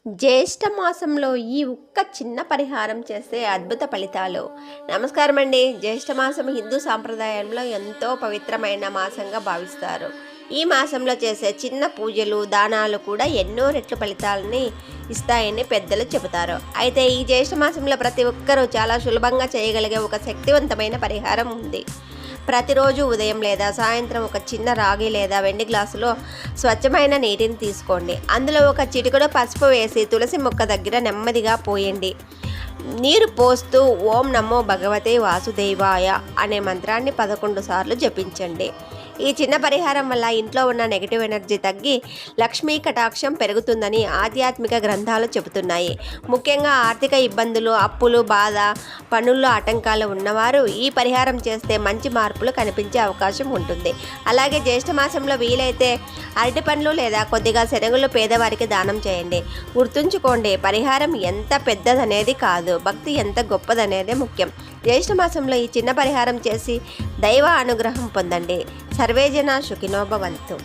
జ్యేష్ఠ మాసంలో ఈ ఒక్క చిన్న పరిహారం చేస్తే అద్భుత ఫలితాలు. నమస్కారం అండి. జ్యేష్ఠ మాసం హిందూ సాంప్రదాయంలో ఎంతో పవిత్రమైన మాసంగా భావిస్తారు. ఈ మాసంలో చేసే చిన్న పూజలు, దానాలు కూడా ఎన్నో రెట్లు ఫలితాలని ఇస్తాయని పెద్దలు చెబుతారు. అయితే ఈ జ్యేష్ఠ మాసంలో ప్రతి ఒక్కరూ చాలా సులభంగా చేయగలిగే ఒక శక్తివంతమైన పరిహారం ఉంది. ప్రతిరోజు ఉదయం లేదా సాయంత్రం ఒక చిన్న రాగి లేదా వెండి గ్లాసులో స్వచ్ఛమైన నీటిని తీసుకోండి. అందులో ఒక చిటికెడు పసుపు వేసి తులసి మొక్క దగ్గర నెమ్మదిగా పోయండి. నీరు పోస్తూ ఓం నమో భగవతే వాసుదేవాయ అనే మంత్రాన్ని 11 సార్లు జపించండి. ఈ చిన్న పరిహారం వల్ల ఇంట్లో ఉన్న నెగిటివ్ ఎనర్జీ తగ్గి లక్ష్మీ కటాక్షం పెరుగుతుందని ఆధ్యాత్మిక గ్రంథాలు చెబుతున్నాయి. ముఖ్యంగా ఆర్థిక ఇబ్బందులు, అప్పులు, బాధ, పనుల్లో ఆటంకాలు ఉన్నవారు ఈ పరిహారం చేస్తే మంచి మార్పులు కనిపించే అవకాశం ఉంటుంది. అలాగే జ్యేష్ఠ మాసంలో వీలైతే అరటి పండ్లు లేదా కొద్దిగా శనగలు పేదవారికి దానం చేయండి. గుర్తుంచుకోండి, పరిహారం ఎంత పెద్దదనేది కాదు, భక్తి ఎంత గొప్పదనేదే ముఖ్యం. జ్యేష్ఠ మాసంలో ఈ చిన్న పరిహారం చేసి దైవ అనుగ్రహం పొందండి. సర్వేజన సుఖినో భవంతు.